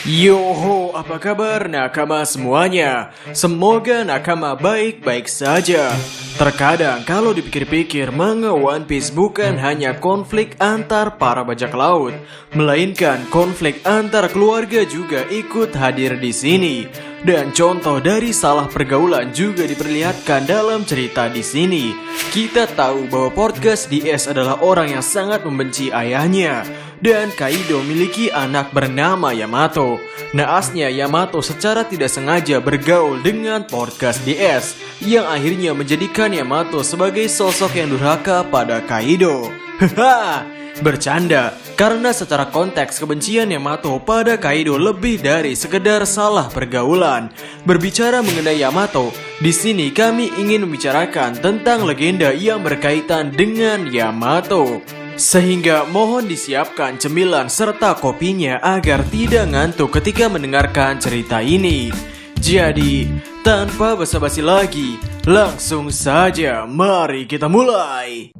Yoho, apa kabar nakama semuanya? Semoga nakama baik-baik saja. Terkadang kalau dipikir-pikir, manga One Piece bukan hanya konflik antar para bajak laut, melainkan konflik antar keluarga juga ikut hadir di sini. Dan contoh dari salah pergaulan juga diperlihatkan dalam cerita di sini. Kita tahu bahwa Portgas DS adalah orang yang sangat membenci ayahnya, dan Kaido memiliki anak bernama Yamato. Naasnya Yamato secara tidak sengaja bergaul dengan Portgas DS, yang akhirnya menjadikan Yamato sebagai sosok yang durhaka pada Kaido. Haha, bercanda, karena secara konteks kebencian Yamato pada Kaido lebih dari sekedar salah pergaulan. Berbicara mengenai Yamato, di sini kami ingin membicarakan tentang legenda yang berkaitan dengan Yamato. Sehingga mohon disiapkan cemilan serta kopinya agar tidak ngantuk ketika mendengarkan cerita ini. Jadi, tanpa basa-basi lagi, langsung saja mari kita mulai.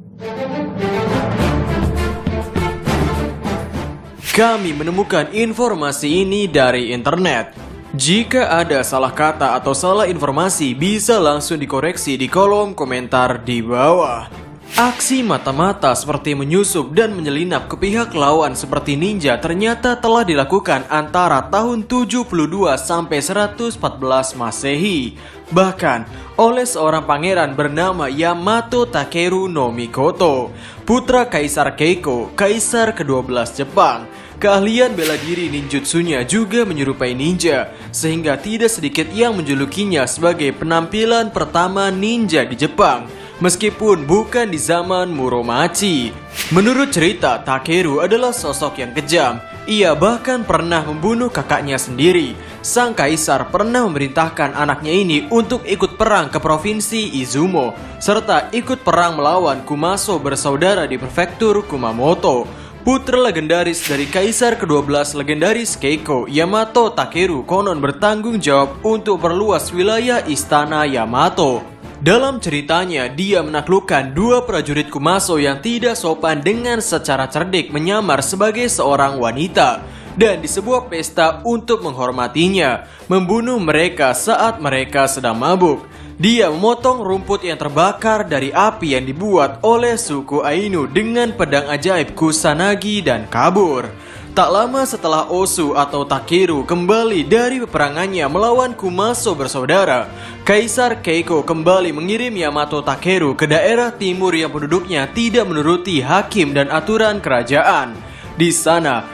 Kami menemukan informasi ini dari internet. Jika ada salah kata atau salah informasi, bisa langsung dikoreksi di kolom komentar di bawah. Aksi mata-mata seperti menyusup dan menyelinap ke pihak lawan seperti ninja ternyata telah dilakukan antara tahun 72 sampai 114 Masehi. Bahkan oleh seorang pangeran bernama Yamato Takeru no Mikoto, putra Kaisar Keiko, Kaisar ke-12 Jepang. Keahlian bela diri ninjutsunya juga menyerupai ninja, sehingga tidak sedikit yang menjulukinya sebagai penampilan pertama ninja di Jepang. Meskipun bukan di zaman Muromachi. Menurut cerita, Takeru adalah sosok yang kejam. Ia bahkan pernah membunuh kakaknya sendiri. Sang kaisar pernah memerintahkan anaknya ini untuk ikut perang ke provinsi Izumo, serta ikut perang melawan Kumaso bersaudara di prefektur Kumamoto. Putra legendaris dari Kaisar ke-12 legendaris Keiko, Yamato Takeru konon bertanggung jawab untuk perluas wilayah istana Yamato. Dalam ceritanya, dia menaklukkan dua prajurit Kumaso yang tidak sopan dengan secara cerdik menyamar sebagai seorang wanita, dan di sebuah pesta untuk menghormatinya, membunuh mereka saat mereka sedang mabuk. Dia memotong rumput yang terbakar dari api yang dibuat oleh suku Ainu dengan pedang ajaib Kusanagi dan kabur. Tak lama setelah Osu atau Takeru kembali dari peperangannya melawan Kumaso bersaudara, Kaisar Keiko kembali mengirim Yamato Takeru ke daerah timur yang penduduknya tidak menuruti hakim dan aturan kerajaan. Di sana,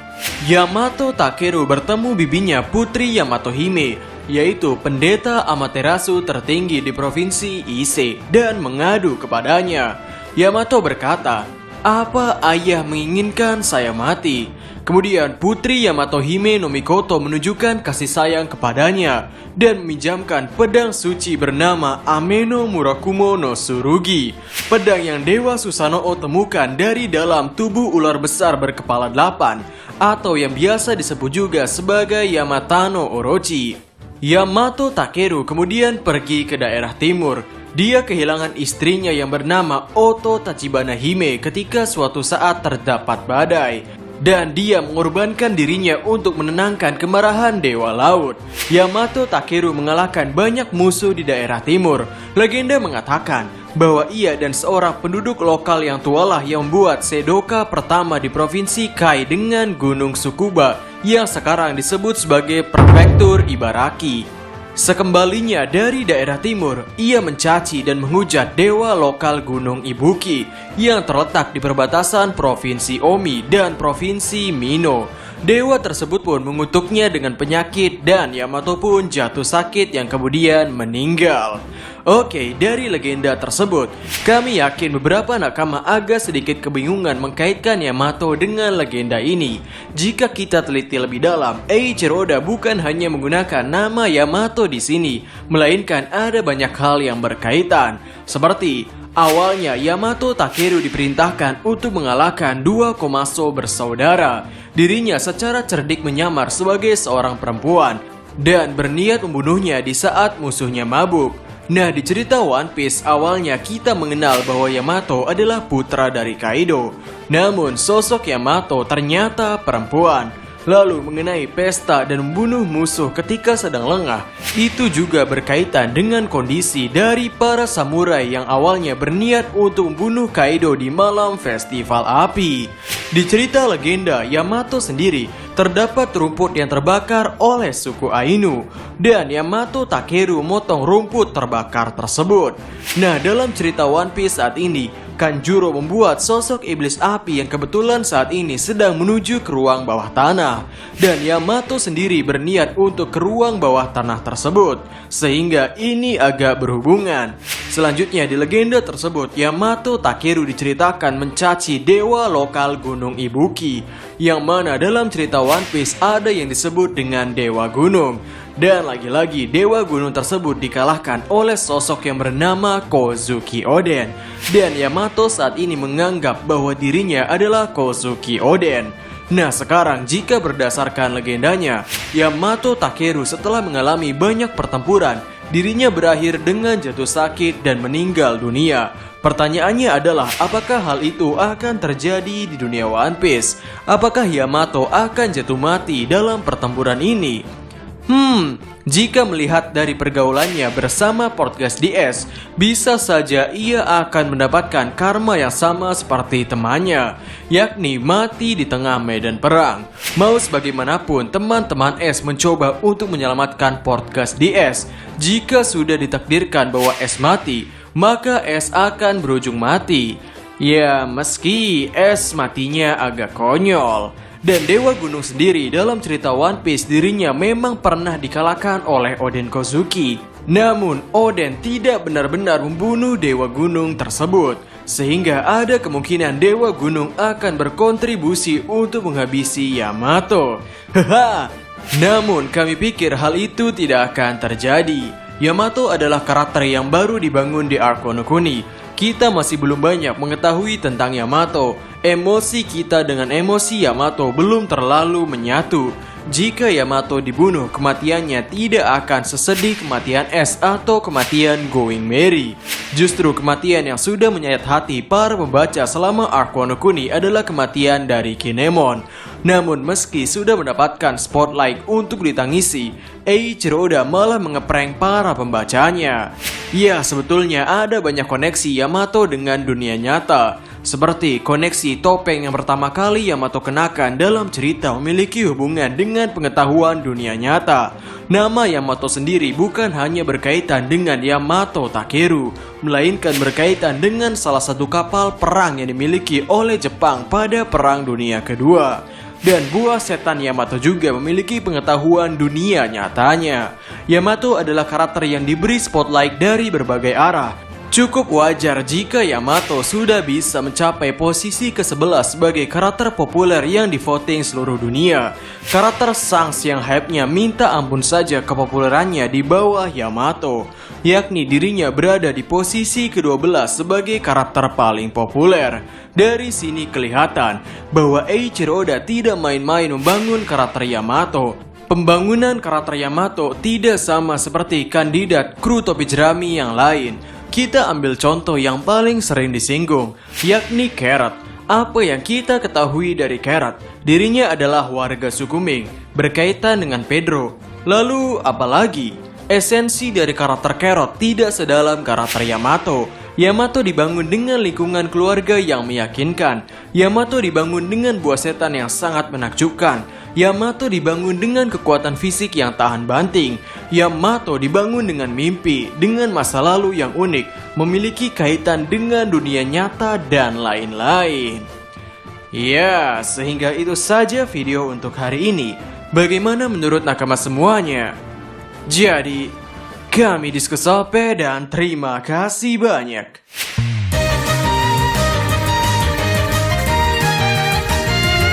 Yamato Takeru bertemu bibinya Putri Yamato Hime, yaitu pendeta Amaterasu tertinggi di provinsi Ise, dan mengadu kepadanya. Yamato berkata, "Apa ayah menginginkan saya mati?" Kemudian Putri Yamato Hime no Mikoto menunjukkan kasih sayang kepadanya dan meminjamkan pedang suci bernama Ameno Murakumo no Tsurugi, pedang yang Dewa Susanoo temukan dari dalam tubuh ular besar berkepala 8, atau yang biasa disebut juga sebagai Yamatano Orochi. Yamato Takeru kemudian pergi ke daerah timur. Dia kehilangan istrinya yang bernama Oto Tachibana Hime ketika suatu saat terdapat badai. Dan dia mengorbankan dirinya untuk menenangkan kemarahan Dewa Laut. Yamato Takeru mengalahkan banyak musuh di daerah timur. Legenda mengatakan bahwa ia dan seorang penduduk lokal yang tualah yang membuat Sedoka pertama di provinsi Kai dengan Gunung Tsukuba, yang sekarang disebut sebagai prefektur Ibaraki. Sekembalinya dari daerah timur, ia mencaci dan menghujat dewa lokal Gunung Ibuki yang terletak di perbatasan Provinsi Omi dan Provinsi Mino. Dewa tersebut pun mengutuknya dengan penyakit dan Yamato pun jatuh sakit yang kemudian meninggal. Oke, dari legenda tersebut, kami yakin beberapa nakama agak sedikit kebingungan mengkaitkan Yamato dengan legenda ini. Jika kita teliti lebih dalam, Eiichiro Oda bukan hanya menggunakan nama Yamato di sini, melainkan ada banyak hal yang berkaitan. Seperti awalnya Yamato Takeru diperintahkan untuk mengalahkan dua Kumaso bersaudara. Dirinya secara cerdik menyamar sebagai seorang perempuan dan berniat membunuhnya di saat musuhnya mabuk. Nah, di cerita One Piece awalnya kita mengenal bahwa Yamato adalah putra dari Kaido. Namun sosok Yamato ternyata perempuan. Lalu mengenai pesta dan membunuh musuh ketika sedang lengah, itu juga berkaitan dengan kondisi dari para samurai yang awalnya berniat untuk membunuh Kaido di malam festival api. Di cerita legenda Yamato sendiri, terdapat rumput yang terbakar oleh suku Ainu, dan Yamato Takeru memotong rumput terbakar tersebut. Nah, dalam cerita One Piece saat ini, Kanjuro membuat sosok iblis api yang kebetulan saat ini sedang menuju ke ruang bawah tanah, dan Yamato sendiri berniat untuk ke ruang bawah tanah tersebut, sehingga ini agak berhubungan. Selanjutnya di legenda tersebut, Yamato Takeru diceritakan mencaci dewa lokal Gunung Ibuki, yang mana dalam cerita One Piece ada yang disebut dengan Dewa Gunung. Dan lagi-lagi Dewa Gunung tersebut dikalahkan oleh sosok yang bernama Kozuki Oden. Dan Yamato saat ini menganggap bahwa dirinya adalah Kozuki Oden. Nah, sekarang jika berdasarkan legendanya, Yamato Takeru setelah mengalami banyak pertempuran, dirinya berakhir dengan jatuh sakit dan meninggal dunia. Pertanyaannya adalah, apakah hal itu akan terjadi di dunia One Piece? Apakah Yamato akan jatuh mati dalam pertempuran ini? Jika melihat dari pergaulannya bersama Portgas DS, bisa saja ia akan mendapatkan karma yang sama seperti temannya, yakni mati di tengah medan perang. Mau sebagaimanapun, teman-teman S mencoba untuk menyelamatkan Portgas DS. Jika sudah ditakdirkan bahwa S mati, maka S akan berujung mati. Ya, meski S matinya agak konyol. Dan Dewa Gunung sendiri dalam cerita One Piece dirinya memang pernah dikalahkan oleh Oden Kozuki. Namun Oden tidak benar-benar membunuh Dewa Gunung tersebut, sehingga ada kemungkinan Dewa Gunung akan berkontribusi untuk menghabisi Yamato. Namun kami pikir hal itu tidak akan terjadi. Yamato adalah karakter yang baru dibangun di Arc Wano Kuni. Kita masih belum banyak mengetahui tentang Yamato. Emosi kita dengan emosi Yamato belum terlalu menyatu. Jika Yamato dibunuh, kematiannya tidak akan sesedih kematian S atau kematian Going Merry. Justru kematian yang sudah menyayat hati para pembaca selama Arc Wano Kuni adalah kematian dari Kinemon. Namun meski sudah mendapatkan spotlight untuk ditangisi, Eiichiro Oda malah ngeprank para pembacanya. Ya, sebetulnya ada banyak koneksi Yamato dengan dunia nyata. Seperti koneksi topeng yang pertama kali Yamato kenakan dalam cerita memiliki hubungan dengan pengetahuan dunia nyata. Nama Yamato sendiri bukan hanya berkaitan dengan Yamato Takeru, melainkan berkaitan dengan salah satu kapal perang yang dimiliki oleh Jepang pada Perang Dunia Kedua. Dan buah setan Yamato juga memiliki pengetahuan dunia nyatanya. Yamato adalah karakter yang diberi spotlight dari berbagai arah. Cukup wajar jika Yamato sudah bisa mencapai posisi ke-11 sebagai karakter populer yang divoting seluruh dunia. Karakter Shanks yang hype-nya minta ampun saja kepopulerannya di bawah Yamato, yakni dirinya berada di posisi ke-12 sebagai karakter paling populer. Dari sini kelihatan bahwa Eiichiro Oda tidak main-main membangun karakter Yamato. Pembangunan karakter Yamato tidak sama seperti kandidat kru topi jerami yang lain. Kita ambil contoh yang paling sering disinggung, yakni Carrot. Apa yang kita ketahui dari Carrot? Dirinya adalah warga suku Ming, berkaitan dengan Pedro. Lalu apalagi? Esensi dari karakter Carrot tidak sedalam karakter Yamato. Yamato dibangun dengan lingkungan keluarga yang meyakinkan. Yamato dibangun dengan buah setan yang sangat menakjubkan. Yamato dibangun dengan kekuatan fisik yang tahan banting. Yamato dibangun dengan mimpi, dengan masa lalu yang unik, memiliki kaitan dengan dunia nyata dan lain-lain. Ya, sehingga itu saja video untuk hari ini. Bagaimana menurut nakama semuanya? Jadi, kami Diskusope dan terima kasih banyak.